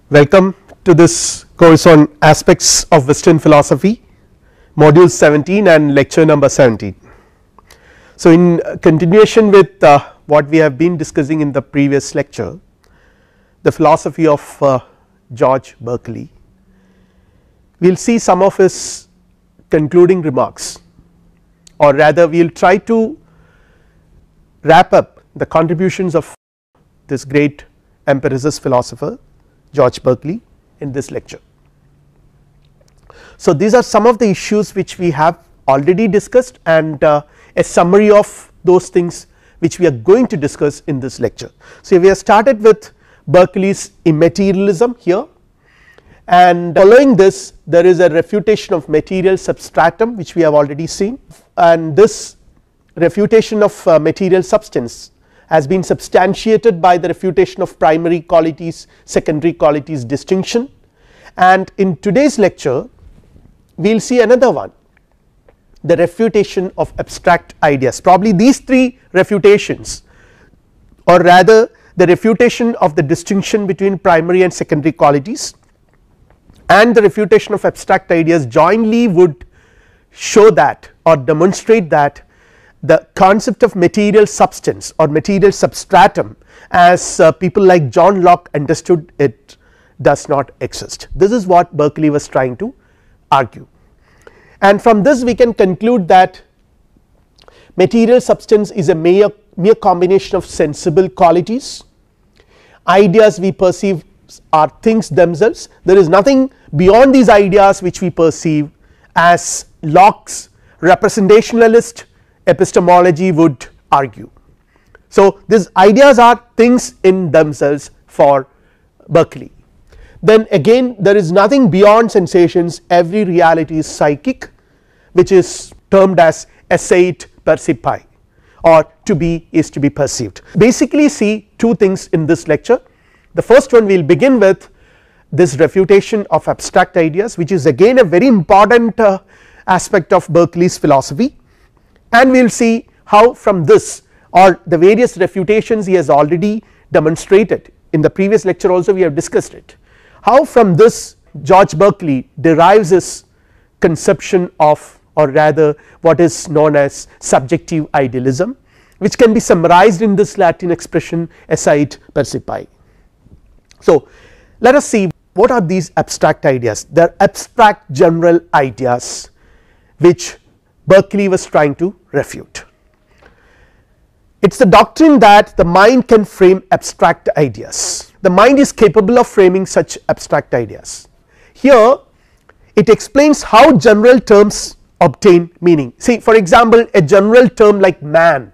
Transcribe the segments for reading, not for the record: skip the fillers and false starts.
Welcome to this course on aspects of Western philosophy, module 17 and lecture number 17. So, in continuation with what we have been discussing in the previous lecture, the philosophy of George Berkeley, we will see some of his concluding remarks, or rather we will try to wrap up the contributions of this great empiricist philosopher George Berkeley in this lecture. So, these are some of the issues which we have already discussed and a summary of those things which we are going to discuss in this lecture. So, we have started with Berkeley's immaterialism here, and following this there is a refutation of material substratum which we have already seen, and this refutation of material substance has been substantiated by the refutation of primary qualities secondary qualities distinction. And in today's lecture we will see another one, the refutation of abstract ideas. Probably these three refutations, or rather the refutation of the distinction between primary and secondary qualities and the refutation of abstract ideas jointly would show that or demonstrate that the concept of material substance or material substratum as people like John Locke understood it does not exist. This is what Berkeley was trying to argue, and from this we can conclude that material substance is a mere combination of sensible qualities. Ideas we perceive are things themselves, there is nothing beyond these ideas which we perceive, as Locke's representationalist epistemology would argue. So, these ideas are things in themselves for Berkeley. Then again there is nothing beyond sensations, every reality is psychic, which is termed as esseit percipi, or to be is to be perceived. Basically see two things in this lecture. The first one we will begin with this refutation of abstract ideas, which is again a very important aspect of Berkeley's philosophy, and we will see how from this or the various refutations he has already demonstrated. In the previous lecture also we have discussed it, how from this George Berkeley derives his conception of, or rather what is known as subjective idealism, which can be summarized in this Latin expression esseit percipi. So, let us see what are these abstract ideas. They are abstract general ideas which Berkeley was trying to refute. It is the doctrine that the mind can frame abstract ideas, the mind is capable of framing such abstract ideas. Here it explains how general terms obtain meaning. See, for example, a general term like man,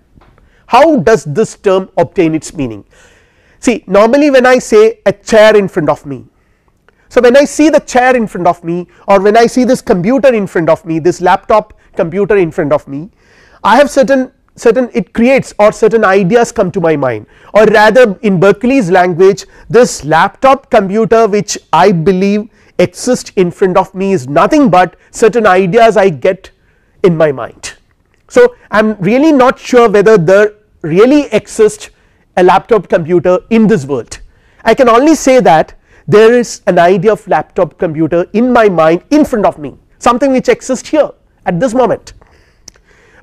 how does this term obtain its meaning? See, normally when I say a chair in front of me, so when I see the chair in front of me, or when I see this computer in front of me, this laptop computer in front of me, I have certain it creates, or certain ideas come to my mind, or rather in Berkeley's language, this laptop computer which I believe exists in front of me is nothing but certain ideas I get in my mind. So, I am really not sure whether there really exists a laptop computer in this world. I can only say that there is an idea of laptop computer in my mind in front of me, something which exists here at this moment,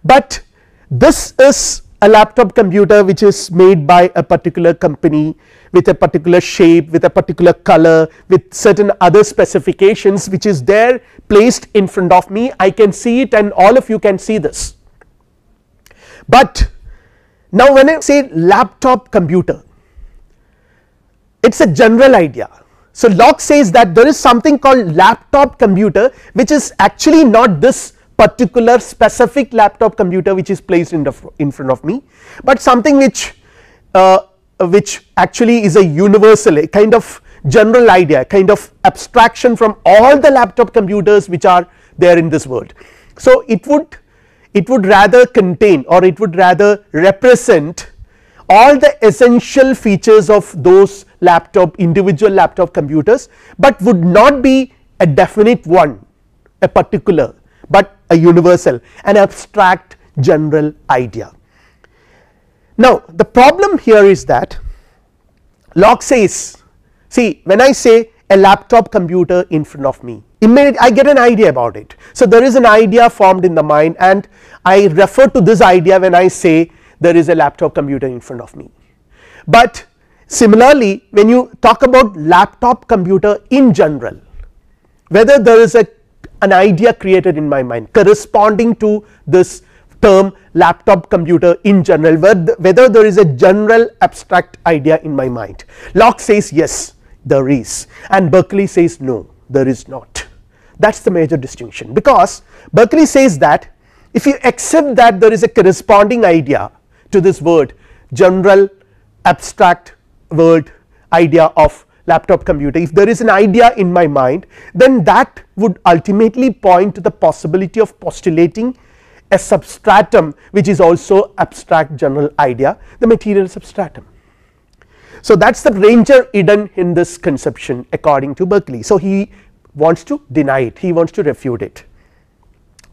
but this is a laptop computer which is made by a particular company with a particular shape, with a particular color, with certain other specifications which is there placed in front of me. I can see it and all of you can see this, but now when I say laptop computer, it is a general idea. So, Locke says that there is something called laptop computer which is actually not this particular specific laptop computer which is placed in front of me, but something which actually is a universal, a kind of general idea, kind of abstraction from all the laptop computers which are there in this world. So, it would rather contain, or it would rather represent all the essential features of those individual laptop computers, but would not be a definite one, a particular, but a universal, an abstract general idea. Now, the problem here is that Locke says, see, when I say a laptop computer in front of me, immediately I get an idea about it. So there is an idea formed in the mind and I refer to this idea when I say there is a laptop computer in front of me. But similarly, when you talk about laptop computer in general, whether there is an idea created in my mind corresponding to this term laptop computer in general, whether there is a general abstract idea in my mind. Locke says yes, there is, and Berkeley says no, there is not. That is the major distinction, because Berkeley says that if you accept that there is a corresponding idea to this word, general abstract word idea of laptop computer, if there is an idea in my mind, then that would ultimately point to the possibility of postulating a substratum which is also abstract general idea, the material substratum. So that is the danger hidden in this conception according to Berkeley. So he wants to deny it, he wants to refute it.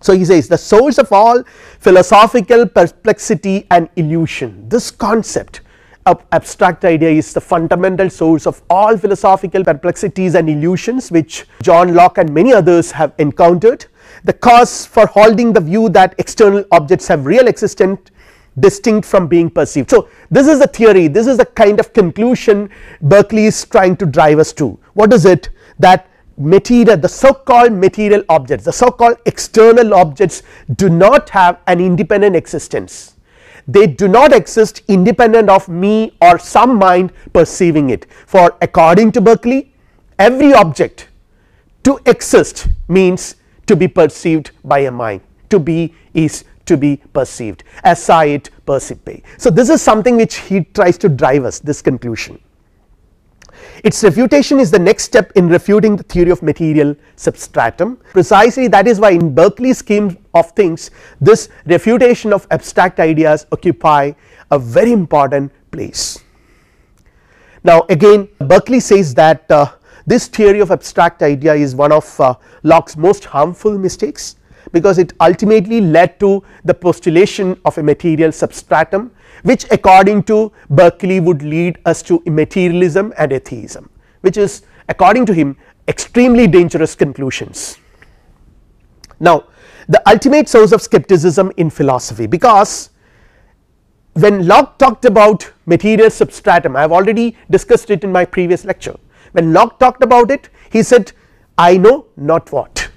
So he says the source of all philosophical perplexity and illusion, this concept of abstract idea is the fundamental source of all philosophical perplexities and illusions which John Locke and many others have encountered, the cause for holding the view that external objects have real existence distinct from being perceived. So this is the theory, this is the kind of conclusion Berkeley is trying to drive us to. What is it? That material, the so called material objects, the so called external objects do not have an independent existence, they do not exist independent of me or some mind perceiving it. For according to Berkeley, every object to exist means to be perceived by a mind, to be is to be perceived, esse percipi. So this is something which he tries to drive us, this conclusion. Its refutation is the next step in refuting the theory of material substratum. Precisely that is why in Berkeley's scheme of things this refutation of abstract ideas occupy a very important place. Now again Berkeley says that this theory of abstract idea is one of Locke's most harmful mistakes, because it ultimately led to the postulation of a material substratum which according to Berkeley would lead us to immaterialism and atheism, which is according to him extremely dangerous conclusions. Now the ultimate source of skepticism in philosophy, because when Locke talked about material substratum, I have already discussed it in my previous lecture, when Locke talked about it he said I know not what.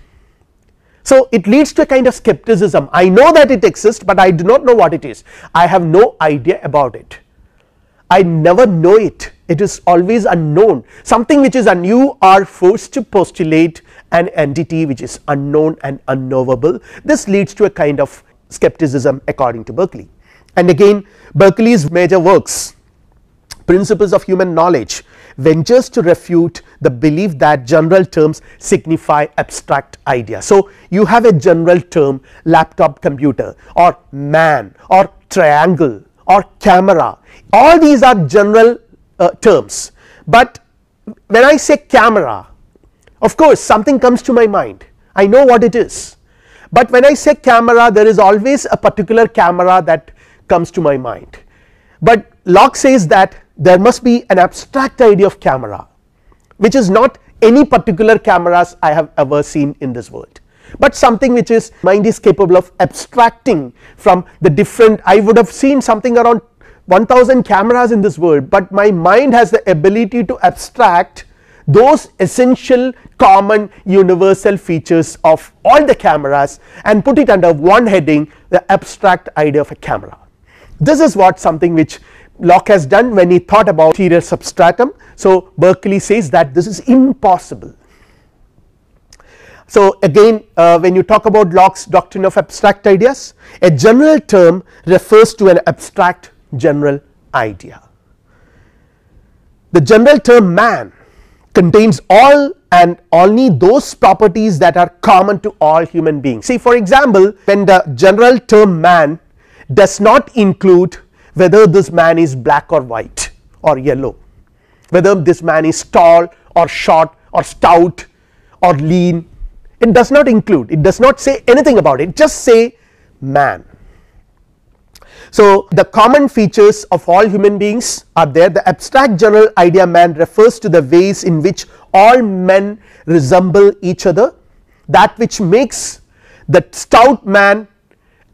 So it leads to a kind of skepticism, I know that it exists but I do not know what it is, I have no idea about it, I never know it, it is always unknown, something which is you are forced to postulate an entity which is unknown and unknowable. This leads to a kind of skepticism according to Berkeley. And again Berkeley's major works, Principles of Human Knowledge, ventures to refute the belief that general terms signify abstract ideas. So you have a general term laptop computer or man or triangle or camera, all these are general terms, but when I say camera, of course something comes to my mind, I know what it is, but when I say camera there is always a particular camera that comes to my mind. But Locke says that there must be an abstract idea of camera which is not any particular cameras I have ever seen in this world, but something which is mind is capable of abstracting from the different. I would have seen something around 1000 cameras in this world, but my mind has the ability to abstract those essential common universal features of all the cameras and put it under one heading, the abstract idea of a camera. This is what something which Locke has done when he thought about material substratum. So Berkeley says that this is impossible. So again when you talk about Locke's doctrine of abstract ideas, a general term refers to an abstract general idea. The general term man contains all and only those properties that are common to all human beings. See, for example, when the general term man does not include whether this man is black or white or yellow, whether this man is tall or short or stout or lean, it does not include, it does not say anything about it, just say man. So the common features of all human beings are there. The abstract general idea man refers to the ways in which all men resemble each other, that which makes the stout man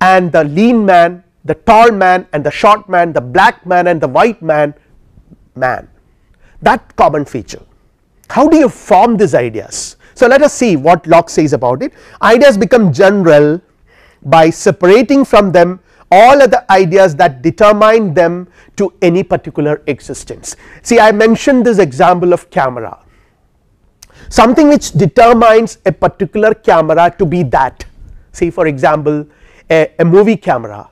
and the lean man, the tall man and the short man, the black man and the white man, that common feature. How do you form these ideas? So let us see what Locke says about it. Ideas become general by separating from them all other ideas that determine them to any particular existence. See, I mentioned this example of camera, something which determines a particular camera to be that. See, for example, a movie camera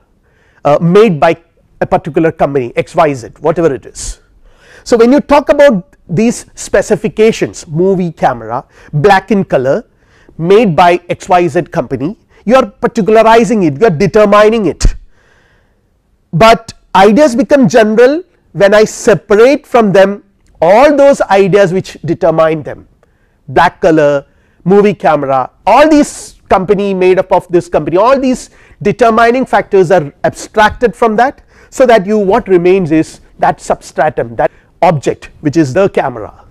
made by a particular company XYZ, whatever it is. So when you talk about these specifications, movie camera, black in color, made by XYZ company, you are particularizing it, you are determining it. But ideas become general when I separate from them all those ideas which determine them. Black color, movie camera, all these company made up of this company, all these determining factors are abstracted from that, so that you what remains is that substratum, that object which is the camera.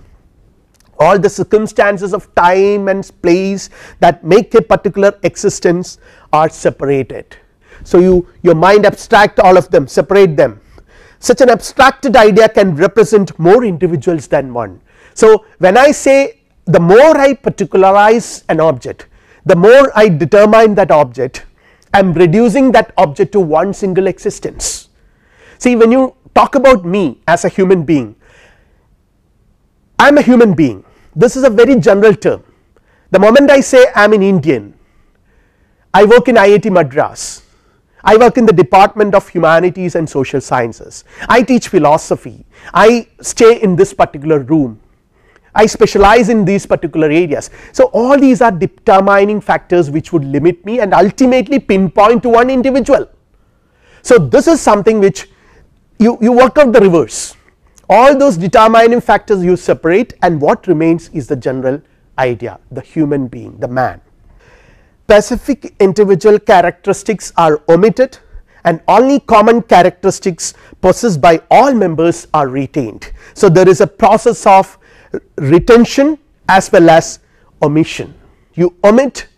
All the circumstances of time and place that make a particular existence are separated. So your mind abstract all of them, separate them. Such an abstracted idea can represent more individuals than one. So when I say the more I particularize an object, the more I determine that object, I am reducing that object to one single existence. See, when you talk about me as a human being, I am a human being, this is a very general term. The moment I say I am an Indian, I work in IIT Madras, I work in the Department of Humanities and Social Sciences, I teach philosophy, I stay in this particular room, I specialize in these particular areas. So all these are determining factors which would limit me and ultimately pinpoint to one individual. So this is something which you work out the reverse, all those determining factors you separate, and what remains is the general idea, the human being, the man. Specific individual characteristics are omitted and only common characteristics possessed by all members are retained. So there is a process of retention as well as omission. You omit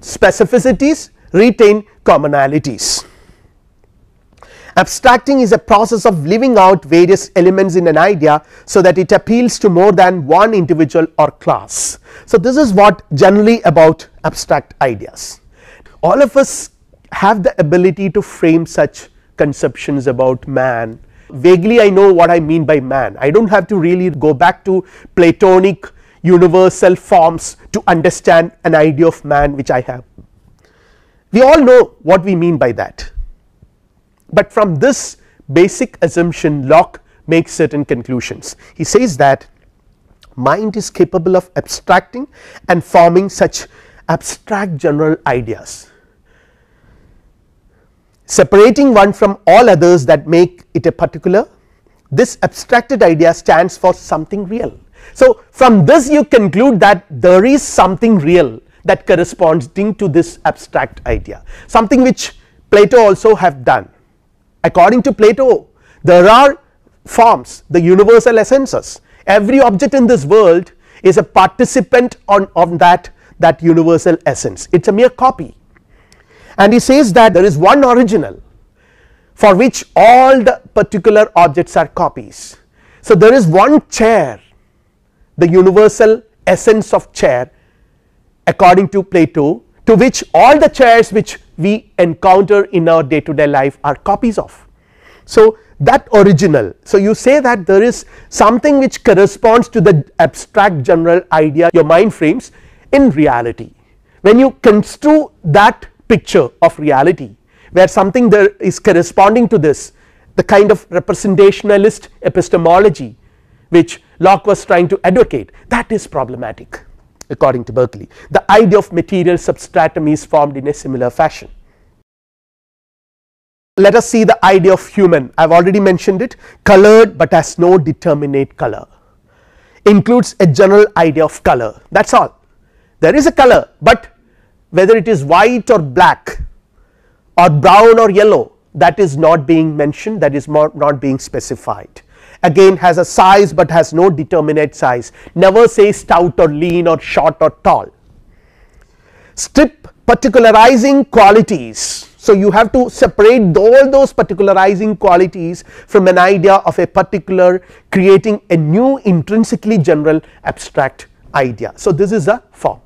specificities, retain commonalities. Abstracting is a process of leaving out various elements in an idea so that it appeals to more than one individual or class. So this is what generally about abstract ideas. All of us have the ability to frame such conceptions about man. Vaguely I know what I mean by man, I do not have to really go back to Platonic universal forms to understand an idea of man which I have. We all know what we mean by that. But from this basic assumption, Locke makes certain conclusions. He says that mind is capable of abstracting and forming such abstract general ideas, separating one from all others that make it a particular. This abstracted idea stands for something real. So from this you conclude that there is something real that corresponds to this abstract idea, something which Plato also have done. According to Plato, there are forms, the universal essences. Every object in this world is a participant on that universal essence, it is a mere copy. And he says that there is one original for which all the particular objects are copies. So there is one chair, the universal essence of chair according to Plato, to which all the chairs which we encounter in our day to day life are copies of. So that original, so you say that there is something which corresponds to the abstract general idea your mind frames in reality. When you construe that picture of reality where something there is corresponding to this, the kind of representationalist epistemology which Locke was trying to advocate, that is problematic. According to Berkeley, the idea of material substratum is formed in a similar fashion. Let us see the idea of human. I have already mentioned it, colored but has no determinate color, includes a general idea of color, that is all. There is a color, but whether it is white or black or brown or yellow, that is not being mentioned, that is not being specified. again has a size but has no determinate size, never say stout or lean or short or tall. Strip particularizing qualities. So, you have to separate all those particularizing qualities from an idea of a particular, creating a new intrinsically general abstract idea. So, this is a form,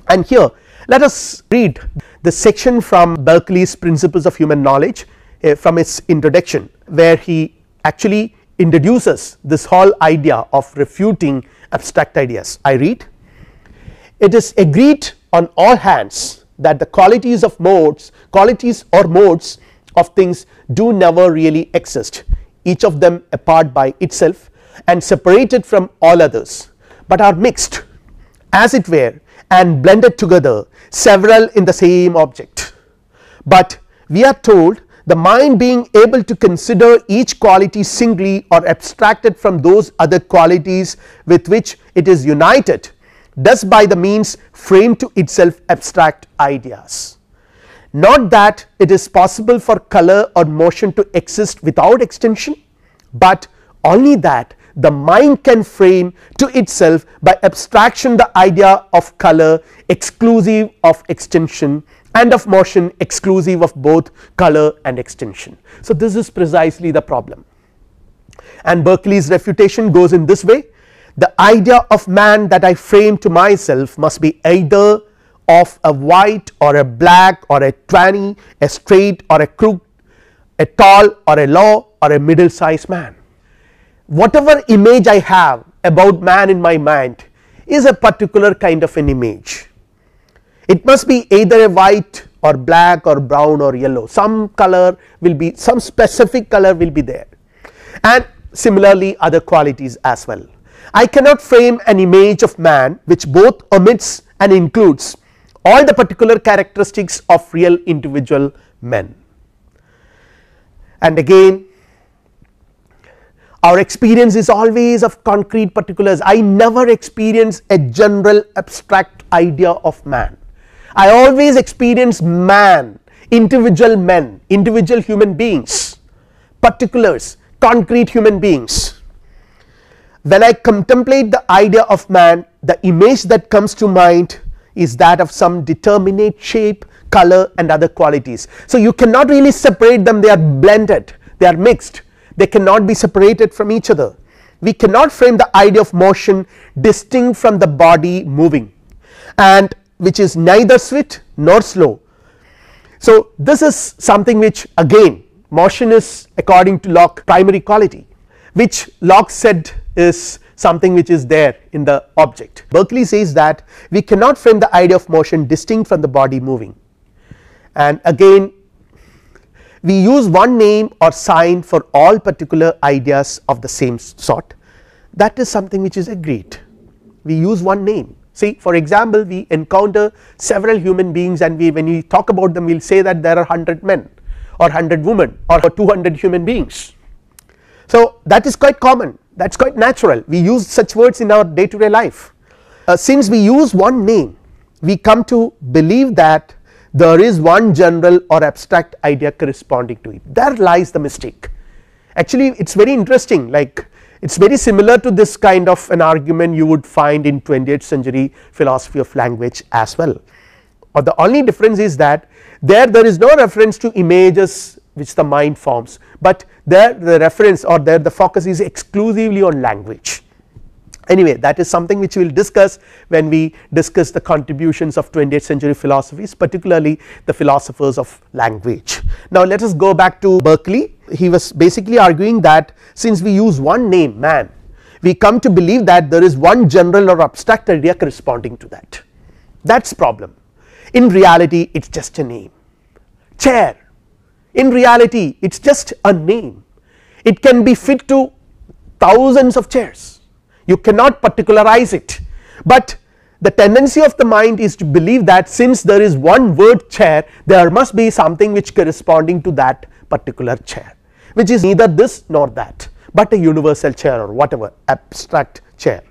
and here let us read the section from Berkeley's Principles of Human Knowledge from its introduction, where he actually introduces this whole idea of refuting abstract ideas. I read, "It is agreed on all hands that the qualities or modes of things do never really exist, each of them apart by itself and separated from all others, but are mixed as it were and blended together, several in the same object. But we are told the mind, being able to consider each quality singly or abstracted from those other qualities with which it is united, does by the means frame to itself abstract ideas. Not that it is possible for color or motion to exist without extension, but only that the mind can frame to itself by abstraction the idea of color exclusive of extension, and of motion exclusive of both color and extension." So, this is precisely the problem, and Berkeley's refutation goes in this way: "The idea of man that I frame to myself must be either of a white or a black or a twanny, a straight or a crooked, a tall or a low or a middle sized man. Whatever image I have about man in my mind is a particular kind of an image. It must be either a white or black or brown or yellow, some color will be, some specific color will be there, and similarly other qualities as well. I cannot frame an image of man which both omits and includes all the particular characteristics of real individual men." And again, our experience is always of concrete particulars. I never experience a general abstract idea of man. I always experience man, individual men, individual human beings, particulars, concrete human beings. When I contemplate the idea of man, the image that comes to mind is that of some determinate shape, color and other qualities. So, you cannot really separate them, they are blended, they are mixed, they cannot be separated from each other. We cannot frame the idea of motion distinct from the body moving, and which is neither swift nor slow. So, this is something which again motion is, according to Locke, primary quality, which Locke said is something which is there in the object. Berkeley says that we cannot frame the idea of motion distinct from the body moving, and again we use one name or sign for all particular ideas of the same sort. That is something which is agreed. We use one name. See, for example, we encounter several human beings, and when we talk about them, we will say that there are 100 men or 100 women or 200 human beings. So, that is quite common, that is quite natural, we use such words in our day to day life. Since we use one name, we come to believe that there is one general or abstract idea corresponding to it. There lies the mistake. Actually, it is very interesting, like it is very similar to this kind of an argument you would find in 20th century philosophy of language as well, or the only difference is that there is no reference to images which the mind forms, but there the reference or there the focus is exclusively on language. Anyway, that is something which we will discuss when we discuss the contributions of 20th century philosophies, particularly the philosophers of language. Now, let us go back to Berkeley. He was basically arguing that since we use one name man, we come to believe that there is one general or abstract idea corresponding to that. That is problem. In reality, it is just a name. Chair, in reality it is just a name, it can be fit to thousands of chairs, you cannot particularize it, but the tendency of the mind is to believe that since there is one word chair, there must be something which corresponding to that particular chair, which is neither this nor that, but a universal chair or whatever abstract chair.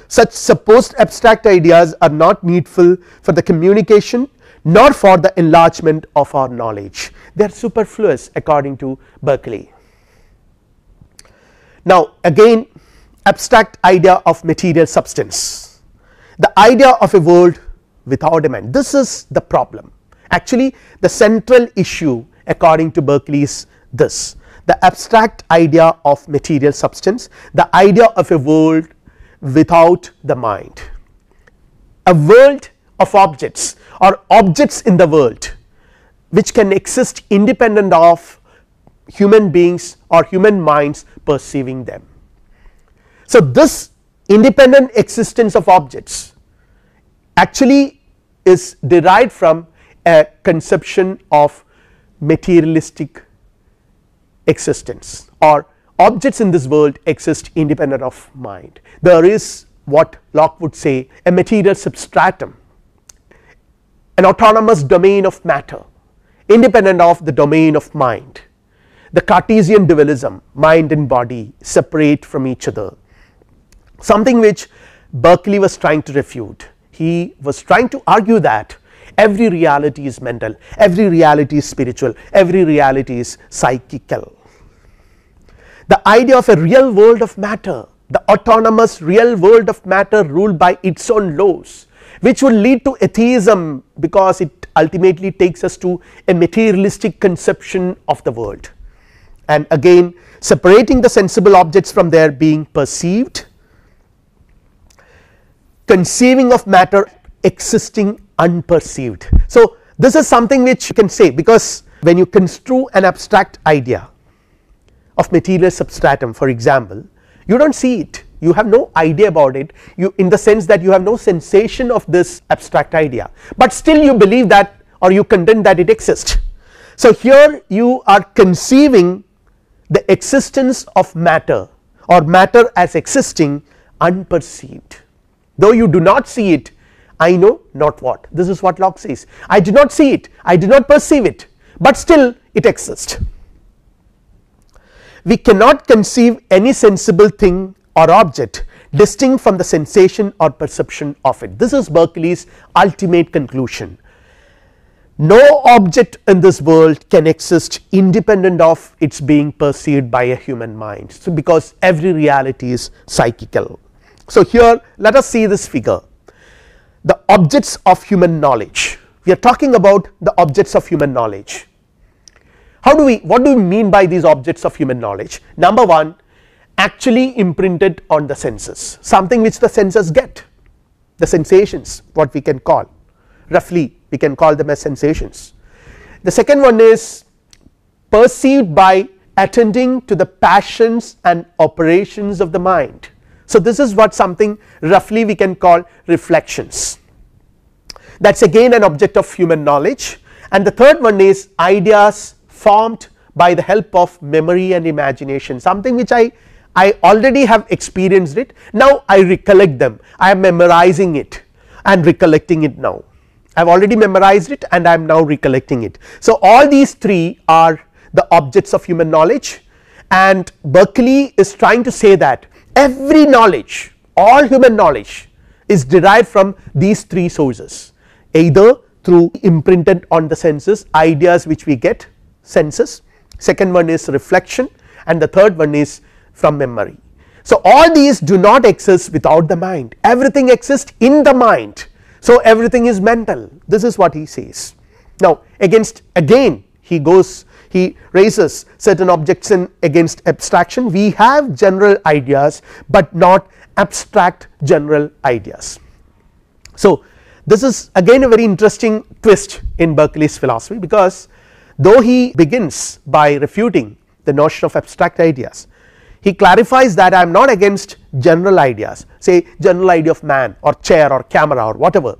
Such supposed abstract ideas are not needful for the communication nor for the enlargement of our knowledge, they are superfluous according to Berkeley. Now again, abstract idea of material substance, the idea of a world without a mind. This is the problem. Actually the central issue according to Berkeley is this: the abstract idea of material substance, the idea of a world without the mind, a world of objects or objects in the world which can exist independent of human beings or human minds perceiving them. So this independent existence of objects actually is derived from a conception of materialistic existence, or objects in this world exist independent of mind. There is what Locke would say a material substratum, an autonomous domain of matter independent of the domain of mind. The Cartesian dualism, mind and body separate from each other, something which Berkeley was trying to refute. He was trying to argue that every reality is mental, every reality is spiritual, every reality is psychical. The idea of a real world of matter, the autonomous real world of matter ruled by its own laws, which will lead to atheism because it ultimately takes us to a materialistic conception of the world, and again separating the sensible objects from their being perceived, conceiving of matter existing unperceived. So this is something which you can say, because when you construe an abstract idea of material substratum, for example, you do not see it, you have no idea about it, you, in the sense that you have no sensation of this abstract idea, but still you believe that, or you contend that it exists. So here you are conceiving the existence of matter, or matter as existing unperceived, though you do not see it. I know not what, this is what Locke says, I do not see it, I do not perceive it, but still it exists. We cannot conceive any sensible thing or object distinct from the sensation or perception of it. This is Berkeley's ultimate conclusion. No object in this world can exist independent of its being perceived by a human mind, so because every reality is psychical. So here let us see this figure, the objects of human knowledge. We are talking about the objects of human knowledge. How do we, what do we mean by these objects of human knowledge? Number one, actually imprinted on the senses, something which the senses get, the sensations, what we can call, roughly we can call them as sensations. The second one is perceived by attending to the passions and operations of the mind. So this is what something roughly we can call reflections, that is again an object of human knowledge. And the third one is ideas formed by the help of memory and imagination, something which I already have experienced it, now I recollect them, I am memorizing it and recollecting it now, I have already memorized it and I am now recollecting it. So all these three are the objects of human knowledge, and Berkeley is trying to say that every knowledge, all human knowledge is derived from these three sources, either through imprinted on the senses, ideas which we get, senses, second one is reflection, and the third one is from memory. So all these do not exist without the mind, everything exists in the mind, so everything is mental. This is what he says. Now again he raises certain objections against abstraction. We have general ideas but not abstract general ideas. So this is again a very interesting twist in Berkeley's philosophy, because though he begins by refuting the notion of abstract ideas, he clarifies that I am not against general ideas, say general idea of man or chair or camera or whatever,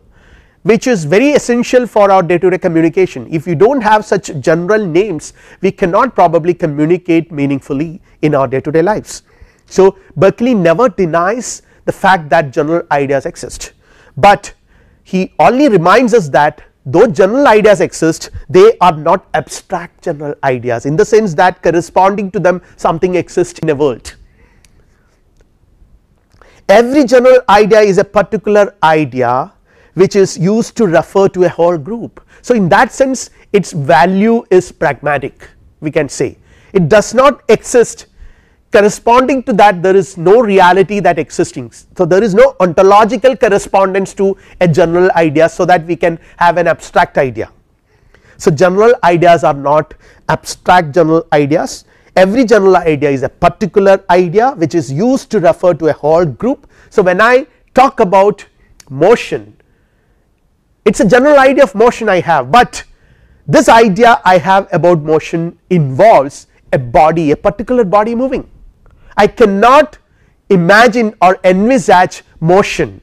which is very essential for our day to day communication. If you do not have such general names, we cannot probably communicate meaningfully in our day to day lives. So Berkeley never denies the fact that general ideas exist, but he only reminds us that though general ideas exist, they are not abstract general ideas, in the sense that corresponding to them something exists in a world. Every general idea is a particular idea which is used to refer to a whole group. So in that sense its value is pragmatic, we can say it does not exist corresponding to that there is no reality that existing. So there is no ontological correspondence to a general idea, so that we can have an abstract idea. So general ideas are not abstract general ideas. Every general idea is a particular idea which is used to refer to a whole group. So when I talk about motion, it is a general idea of motion I have, but this idea I have about motion involves a body, a particular body moving. I cannot imagine or envisage motion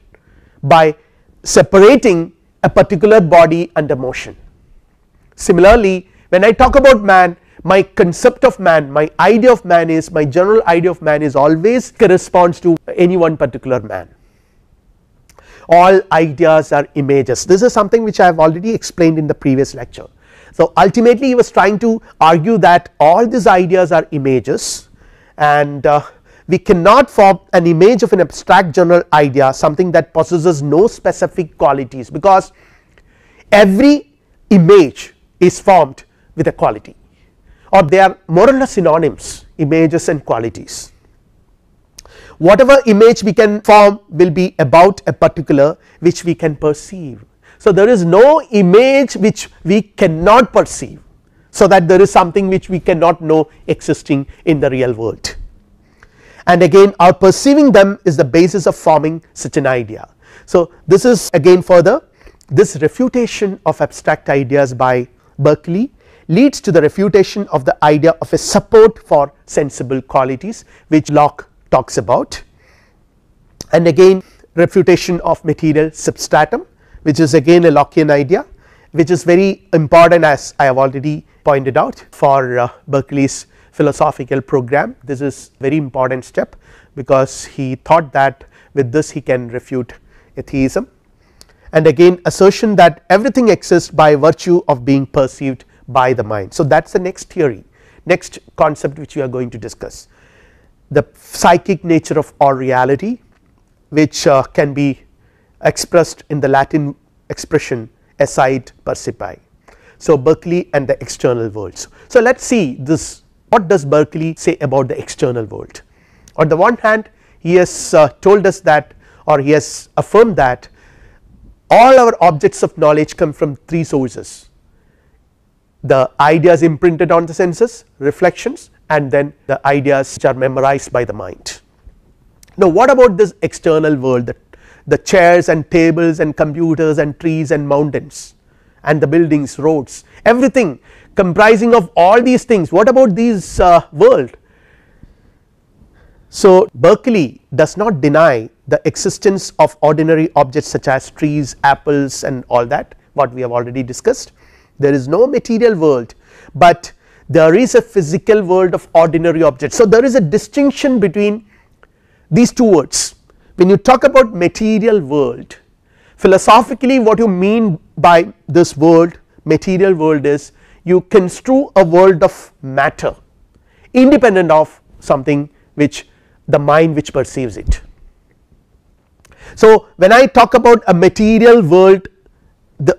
by separating a particular body under motion. Similarly, when I talk about man, my concept of man, my idea of man is, my general idea of man is always corresponds to any one particular man. All ideas are images. This is something which I have already explained in the previous lecture. So ultimately he was trying to argue that all these ideas are images, and we cannot form an image of an abstract general idea, something that possesses no specific qualities, because every image is formed with a quality, or they are more or less synonyms, images and qualities. Whatever image we can form will be about a particular which we can perceive. So there is no image which we cannot perceive, so that there is something which we cannot know existing in the real world, and again our perceiving them is the basis of forming such an idea. So this is again further, this refutation of abstract ideas by Berkeley leads to the refutation of the idea of a support for sensible qualities, which Locke talks about, and again refutation of material substratum, which is again a Lockean idea, which is very important, as I have already pointed out, for Berkeley's philosophical program. This is very important step, because he thought that with this he can refute atheism, and again assertion that everything exists by virtue of being perceived by the mind. So that is the next theory, next concept which we are going to discuss, the psychic nature of all reality, which can be expressed in the Latin expression eside percipi. So Berkeley and the external worlds. So let us see this, what does Berkeley say about the external world. On the one hand, he has told us that, or he has affirmed that all our objects of knowledge come from three sources: the ideas imprinted on the senses, reflections, and then the ideas which are memorized by the mind. Now what about this external world, the chairs and tables and computers and trees and mountains and the buildings, roads, everything comprising of all these things, what about these world? So Berkeley does not deny the existence of ordinary objects such as trees, apples and all that, what we have already discussed. There is no material world, but there is a physical world of ordinary objects. So there is a distinction between these two words. When you talk about material world, philosophically what you mean by this world, material world, is you construe a world of matter independent of something which the mind which perceives it. So when I talk about a material world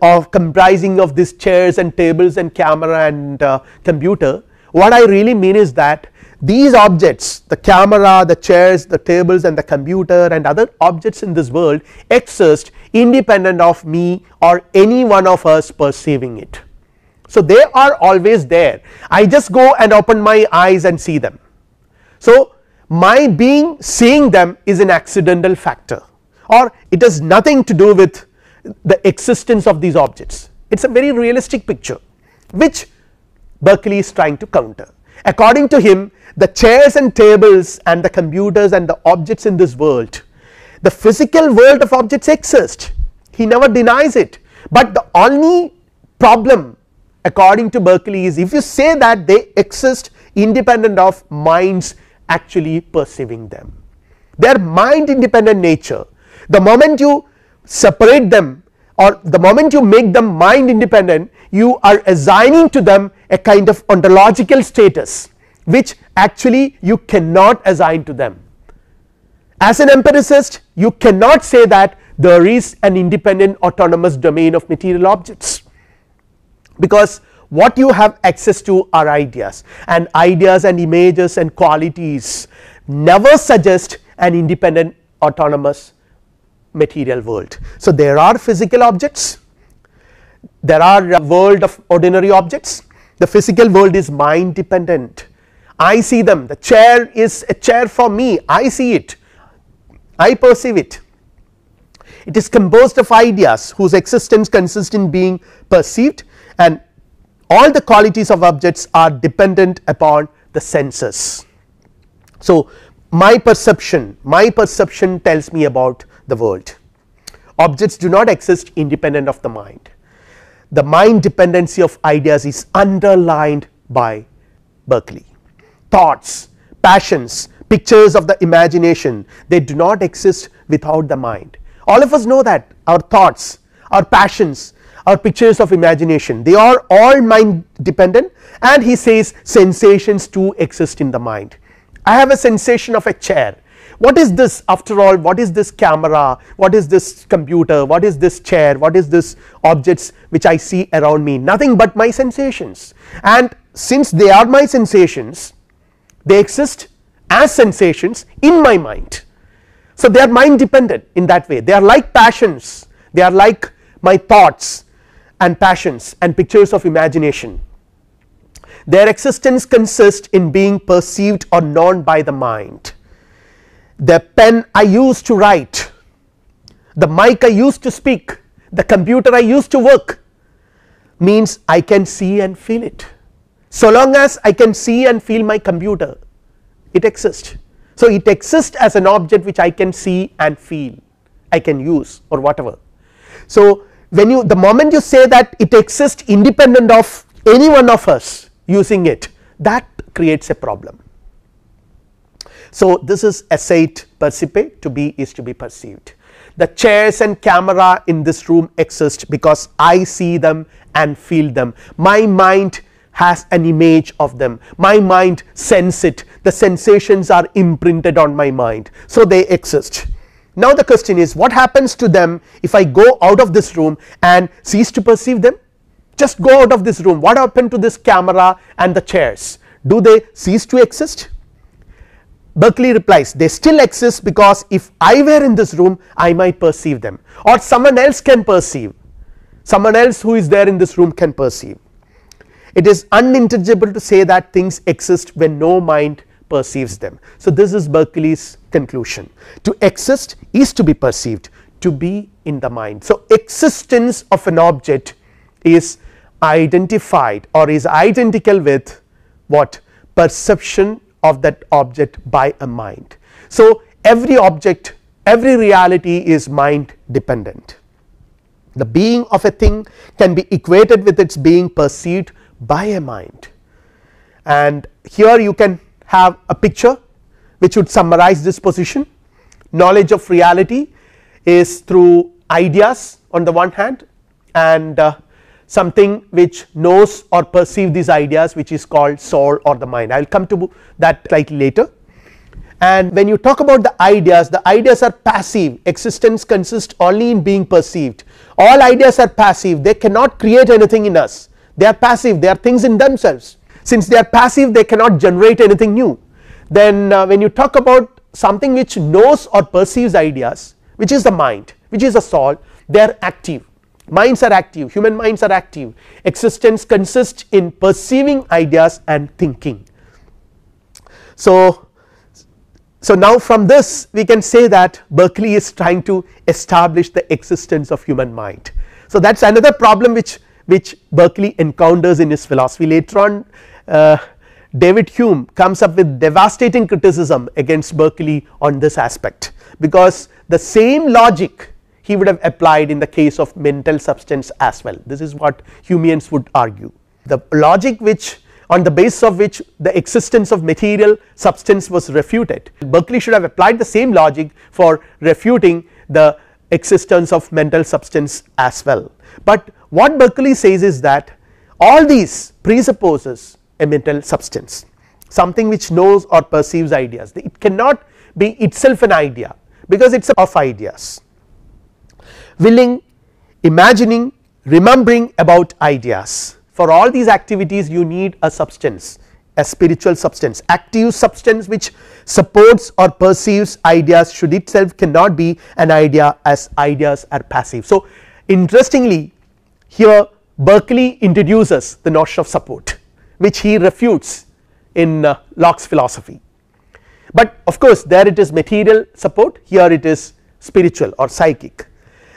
of comprising of these chairs and tables and camera and computer, what I really mean is that these objects, the camera, the chairs, the tables and the computer and other objects in this world exist independent of me or any one of us perceiving it. So they are always there, I just go and open my eyes and see them. So my being seeing them is an accidental factor, or it has nothing to do with the existence of these objects. It is a very realistic picture which Berkeley is trying to counter. According to him, the chairs and tables and the computers and the objects in this world, the physical world of objects exist, he never denies it, but the only problem according to Berkeley is if you say that they exist independent of minds actually perceiving them. They are mind independent nature. The moment you separate them, or the moment you make them mind independent, you are assigning to them a kind of ontological status which actually you cannot assign to them. As an empiricist, you cannot say that there is an independent autonomous domain of material objects, because what you have access to are ideas, and ideas and images and qualities never suggest an independent autonomous material world. So, there are physical objects, there are a world of ordinary objects. The physical world is mind dependent. I see them, the chair is a chair for me, I see it, I perceive it. It is composed of ideas whose existence consists in being perceived, and all the qualities of objects are dependent upon the senses. So, my perception tells me about the world. Objects do not exist independent of the mind. The mind dependency of ideas is underlined by Berkeley. Thoughts, passions, pictures of the imagination, they do not exist without the mind. All of us know that our thoughts, our passions, our pictures of imagination, they are all mind dependent, and he says sensations too exist in the mind. I have a sensation of a chair. What is this after all? What is this camera? What is this computer? What is this chair? What is this objects which I see around me? Nothing but my sensations, and since they are my sensations, they exist as sensations in my mind. So, they are mind dependent in that way. They are like passions, they are like my thoughts and passions and pictures of imagination. Their existence consists in being perceived or known by the mind. The pen I use to write, the mic I use to speak, the computer I use to work means I can see and feel it. So long as I can see and feel my computer, it exists. So, it exists as an object which I can see and feel, I can use or whatever. So, when you, the moment you say that it exists independent of any one of us using it, that creates a problem. So, this is esseit percipe, to be is to be perceived. The chairs and camera in this room exist because I see them and feel them. My mind has an image of them, my mind sense it, the sensations are imprinted on my mind, so they exist. Now, the question is, what happens to them if I go out of this room and cease to perceive them? Just go out of this room, what happened to this camera and the chairs? Do they cease to exist? Berkeley replies, they still exist because if I were in this room I might perceive them, or someone else can perceive, someone else who is there in this room can perceive. It is unintelligible to say that things exist when no mind perceives them. So, this is Berkeley's conclusion. To exist is to be perceived, to be in the mind. So, existence of an object is identified or is identical with what? Perception of that object by a mind. So, every object, every reality is mind dependent. The being of a thing can be equated with its being perceived by a mind, and here you can have a picture which would summarize this position. Knowledge of reality is through ideas on the one hand, and something which knows or perceives these ideas, which is called soul or the mind. I will come to that slightly later. And when you talk about the ideas are passive. Existence consists only in being perceived. All ideas are passive, they cannot create anything in us, they are passive, they are things in themselves. Since they are passive, they cannot generate anything new. Then when you talk about something which knows or perceives ideas, which is the mind, which is the soul, they are active. Minds are active, human minds are active. Existence consists in perceiving ideas and thinking. So now from this we can say that Berkeley is trying to establish the existence of human mind. So that is another problem which Berkeley encounters in his philosophy. Later on David Hume comes up with devastating criticism against Berkeley on this aspect, because the same logic he would have applied in the case of mental substance as well. This is what Humeans would argue. The logic which, on the basis of which the existence of material substance was refuted, Berkeley should have applied the same logic for refuting the existence of mental substance as well. But what Berkeley says is that all these presupposes a mental substance, something which knows or perceives ideas. It cannot be itself an idea, because it is of ideas. Willing, imagining, remembering about ideas, for all these activities you need a substance, a spiritual substance, active substance which supports or perceives ideas should itself cannot be an idea, as ideas are passive. So interestingly here Berkeley introduces the notion of support which he refutes in Locke's philosophy, but of course there it is material support, here it is spiritual or psychic.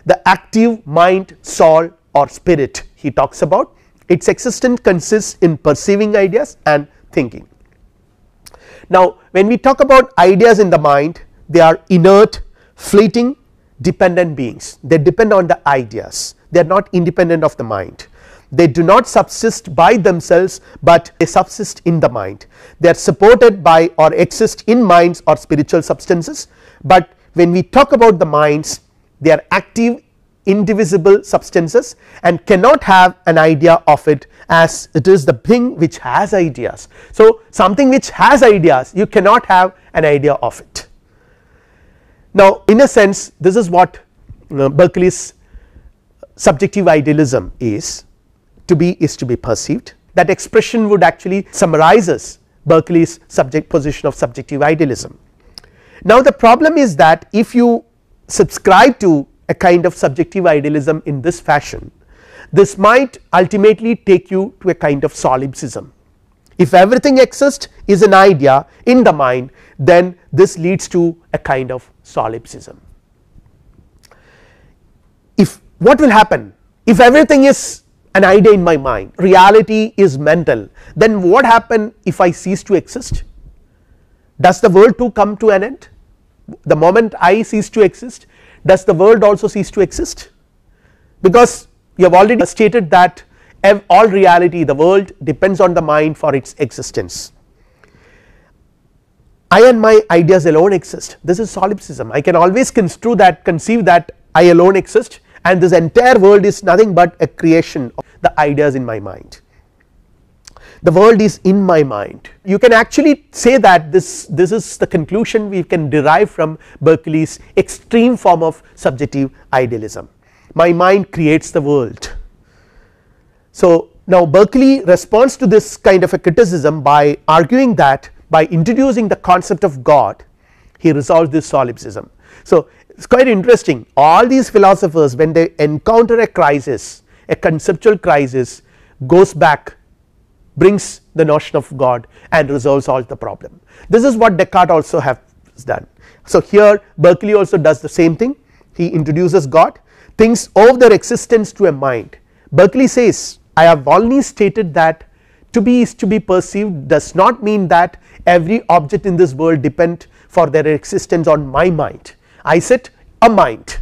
The active mind, soul or spirit he talks about, its existence consists in perceiving ideas and thinking. Now when we talk about ideas in the mind, they are inert, fleeting, dependent beings, they depend on the ideas, they are not independent of the mind, they do not subsist by themselves but they subsist in the mind, they are supported by or exist in minds or spiritual substances, but when we talk about the minds, they are active indivisible substances and cannot have an idea of it, as it is the thing which has ideas. So something which has ideas you cannot have an idea of it. Now in a sense this is what Berkeley's subjective idealism is to be perceived. That expression would actually summarizes Berkeley's position of subjective idealism. Now the problem is that if you subscribe to a kind of subjective idealism in this fashion, this might ultimately take you to a kind of solipsism. If everything exists is an idea in the mind, then this leads to a kind of solipsism. If what will happen if everything is an idea in my mind, reality is mental, then what happen if I cease to exist? Does the world too come to an end? The moment I cease to exist, does the world also cease to exist? Because you have already stated that all reality, the world depends on the mind for its existence. I and my ideas alone exist, this is solipsism. I can always conceive that I alone exist and this entire world is nothing but a creation of the ideas in my mind. The world is in my mind. You can actually say that this is the conclusion we can derive from Berkeley's extreme form of subjective idealism. My mind creates the world. So now Berkeley responds to this kind of a criticism by arguing that by introducing the concept of God he resolves this solipsism. So it is quite interesting, all these philosophers when they encounter a crisis, a conceptual crisis, goes back, brings the notion of God and resolves all the problem. This is what Descartes also has done. So here Berkeley also does the same thing, he introduces God, thinks of their existence to a mind. Berkeley says, I have already stated that to be is to be perceived does not mean that every object in this world depend for their existence on my mind. I said a mind.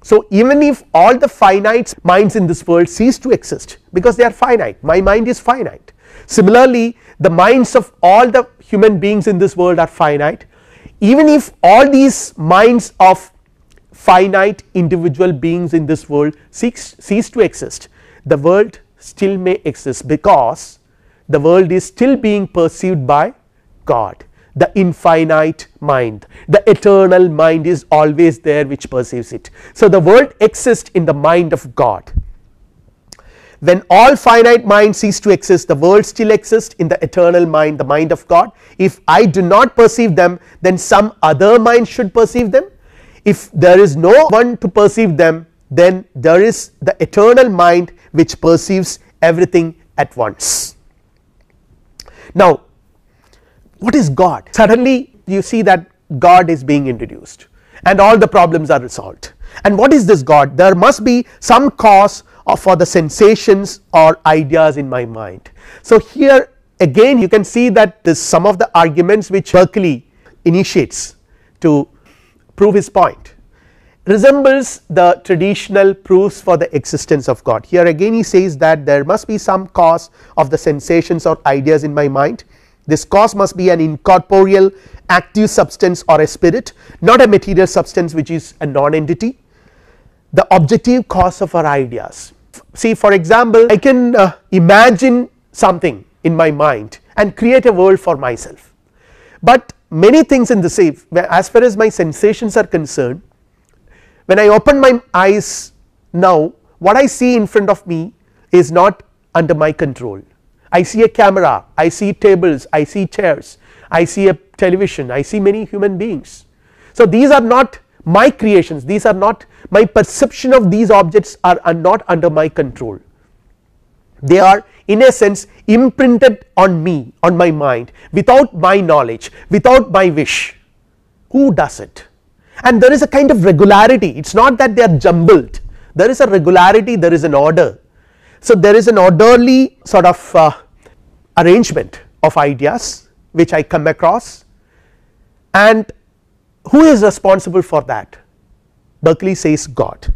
So even if all the finite minds in this world cease to exist because they are finite, my mind is finite. Similarly the minds of all the human beings in this world are finite, even if all these minds of finite individual beings in this world cease to exist, the world still may exist because the world is still being perceived by God, the infinite mind, the eternal mind is always there which perceives it. So the world exists in the mind of God. When all finite minds cease to exist, the world still exists in the eternal mind, the mind of God. If I do not perceive them, then some other mind should perceive them. If there is no one to perceive them, then there is the eternal mind which perceives everything at once. Now what is God? Suddenly you see that God is being introduced and all the problems are resolved. And what is this God? There must be some cause for the sensations or ideas in my mind. So here again you can see that this some of the arguments which Berkeley initiates to prove his point resembles the traditional proofs for the existence of God. Here again he says that there must be some cause of the sensations or ideas in my mind. This cause must be an incorporeal active substance or a spirit, not a material substance which is a non-entity, the objective cause of our ideas. See, for example, I can imagine something in my mind and create a world for myself, but many things in the same, as far as my sensations are concerned, when I open my eyes now, what I see in front of me is not under my control. I see a camera, I see tables, I see chairs, I see a television, I see many human beings. So these are not my creations, these are not my perception of these objects are not under my control. They are in a sense imprinted on me, on my mind, without my knowledge, without my wish. Who does it? And there is a kind of regularity, it is not that they are jumbled, there is a regularity, there is an order. So there is an orderly sort of arrangement of ideas which I come across, and who is responsible for that? Berkeley says God.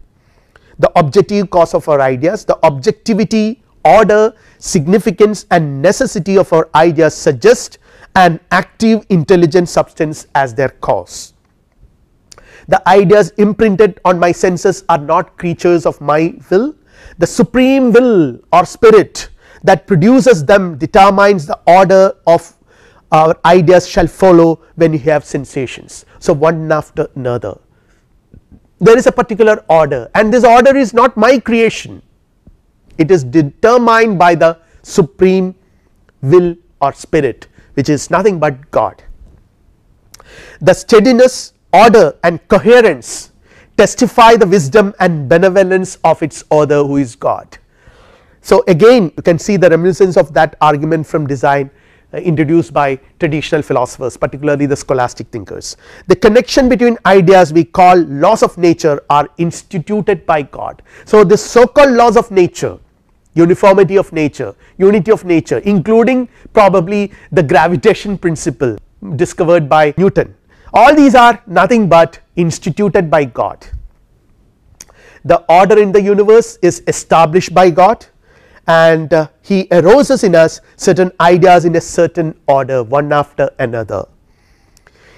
The objective cause of our ideas, the objectivity, order, significance and necessity of our ideas suggest an active intelligent substance as their cause. The ideas imprinted on my senses are not creatures of my will. The supreme will or spirit that produces them determines the order of our ideas shall follow when you have sensations. So one after another, there is a particular order, and this order is not my creation, it is determined by the supreme will or spirit, which is nothing but God. The steadiness, order and coherence testify the wisdom and benevolence of its author, who is God. So again you can see the reminiscence of that argument from design introduced by traditional philosophers, particularly the scholastic thinkers. The connection between ideas we call laws of nature are instituted by God. So this so called laws of nature, uniformity of nature, unity of nature, including probably the gravitation principle discovered by Newton, all these are nothing but instituted by God. The order in the universe is established by God, and he arouses in us certain ideas in a certain order, one after another.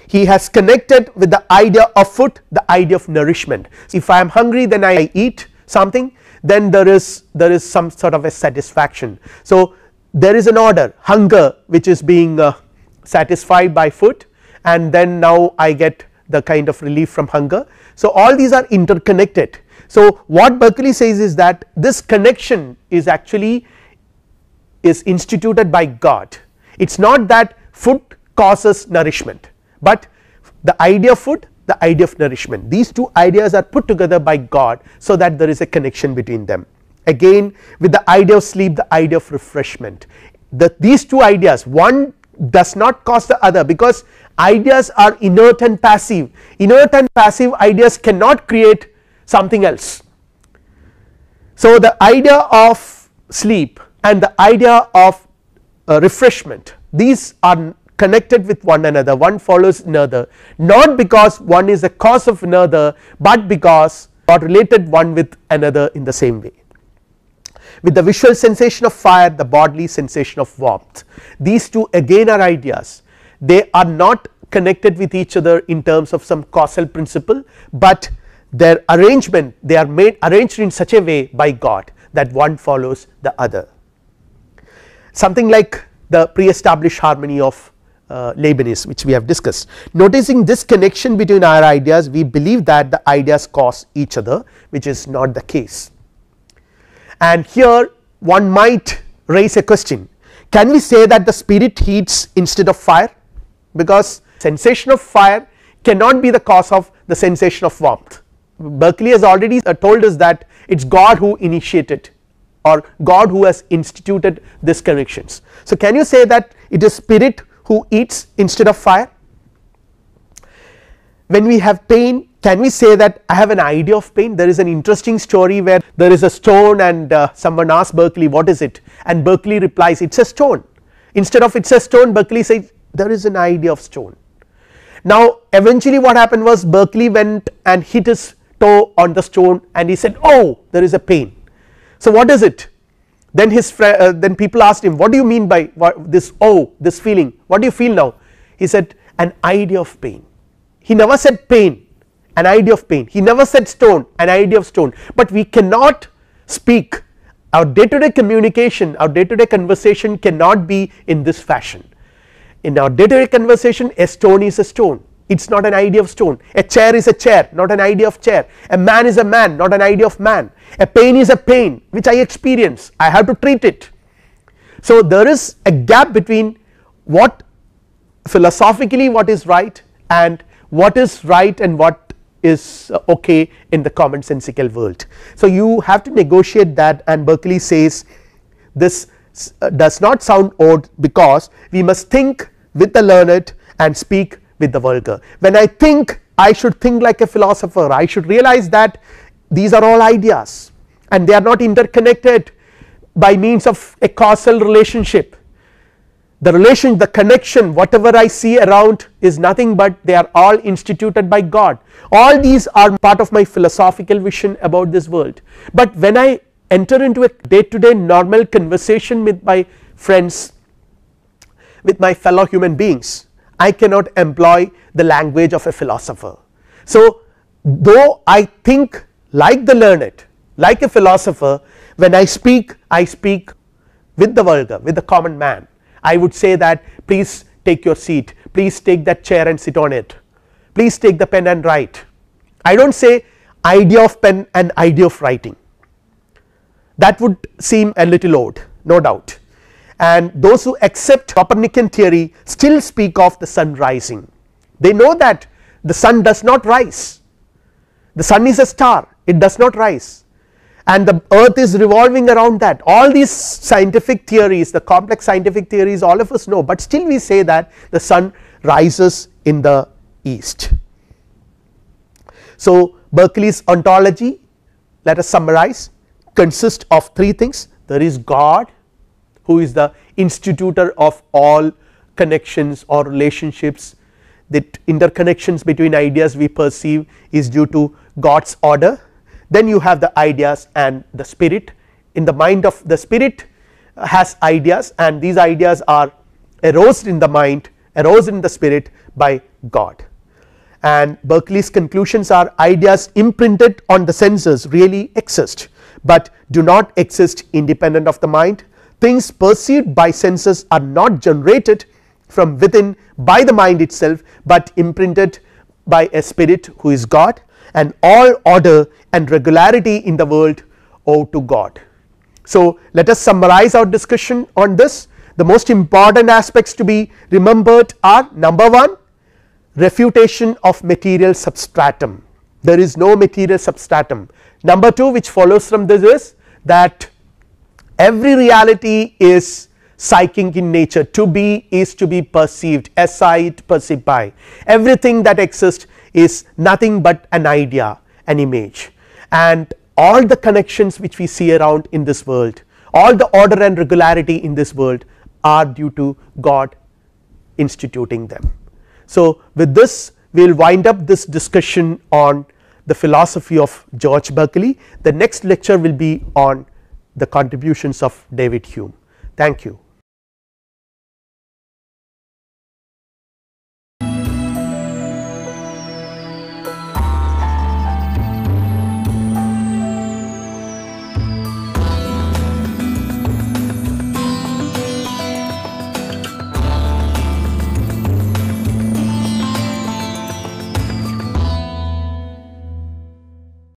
He has connected with the idea of food the idea of nourishment. If I am hungry, then I eat something, then there is some sort of a satisfaction. So there is an order, hunger which is being satisfied by food, and then now I get the kind of relief from hunger. So all these are interconnected. So what Berkeley says is that this connection is actually instituted by God. It is not that food causes nourishment, but the idea of food, the idea of nourishment, these two ideas are put together by God, so that there is a connection between them. Again with the idea of sleep, the idea of refreshment, these two ideas, one does not cause the other, because ideas are inert and passive. Inert and passive ideas cannot create something else. So the idea of sleep and the idea of refreshment, these are connected with one another, one follows another, not because one is a cause of another, but because God related one with another in the same way. With the visual sensation of fire, the bodily sensation of warmth, these two again are ideas. They are not connected with each other in terms of some causal principle, but their arrangement, they are arranged in such a way by God that one follows the other, something like the pre-established harmony of Leibniz, which we have discussed. Noticing this connection between our ideas, we believe that the ideas cause each other, which is not the case. And here one might raise a question, can we say that the spirit heats instead of fire, because sensation of fire cannot be the cause of the sensation of warmth. Berkeley has already told us that it is God who initiated, or God who has instituted these connections. So can you say that it is spirit who eats instead of fire? When we have pain, can we say that I have an idea of pain? There is an interesting story where there is a stone, and someone asks Berkeley, what is it, and Berkeley replies, it is a stone. Instead of it is a stone, Berkeley says there is an idea of stone. Now eventually what happened was, Berkeley went and hit his toe on the stone and he said, oh, there is a pain. So what is it? Then his then people asked him, what do you mean by this, oh, this feeling, what do you feel now? He said, an idea of pain. He never said pain, an idea of pain. He never said stone, an idea of stone. But we cannot speak, our day to day communication, our day to day conversation cannot be in this fashion. In our day to day conversation, a stone is a stone, it is not an idea of stone. A chair is a chair, not an idea of chair. A man is a man, not an idea of man. A pain is a pain which I experience, I have to treat it. So there is a gap between what philosophically what is right and what is right and what is okay in the commonsensical world. So you have to negotiate that, and Berkeley says this does not sound odd because we must think with the learned and speak with the vulgar. When I think, I should think like a philosopher, I should realize that these are all ideas and they are not interconnected by means of a causal relationship. The relation, the connection, whatever I see around is nothing but they are all instituted by God. All these are part of my philosophical vision about this world. But when I enter into a day to day normal conversation with my friends, with my fellow human beings, I cannot employ the language of a philosopher. So though I think like the learned, like a philosopher, when I speak with the vulgar, with the common man. I would say that please take your seat, please take that chair and sit on it, please take the pen and write. I do not say idea of pen and idea of writing, that would seem a little odd, no doubt. And those who accept Copernican theory still speak of the sun rising. They know that the sun does not rise, the sun is a star, it does not rise, and the earth is revolving around that. All these scientific theories, the complex scientific theories, all of us know, but still we say that the sun rises in the east. So Berkeley's ontology, let us summarize, consists of three things. There is God, who is the institutor of all connections or relationships. That interconnections between ideas we perceive is due to God's order. Then you have the ideas and the spirit. In the mind of the spirit has ideas, and these ideas are aroused in the mind, aroused in the spirit by God. And Berkeley's conclusions are ideas imprinted on the senses really exist, but do not exist independent of the mind. Things perceived by senses are not generated from within by the mind itself, but imprinted by a spirit who is God, and all order and regularity in the world owe to God. So let us summarize our discussion on this. The most important aspects to be remembered are: number 1, refutation of material substratum, there is no material substratum. Number 2, which follows from this, is that every reality is psychic in nature. To be is to be perceived, sight perceived by. Everything that exists is nothing but an idea, an image, and all the connections which we see around in this world, all the order and regularity in this world are due to God instituting them. So with this we will wind up this discussion on the philosophy of George Berkeley. The next lecture will be on the contributions of David Hume. Thank you.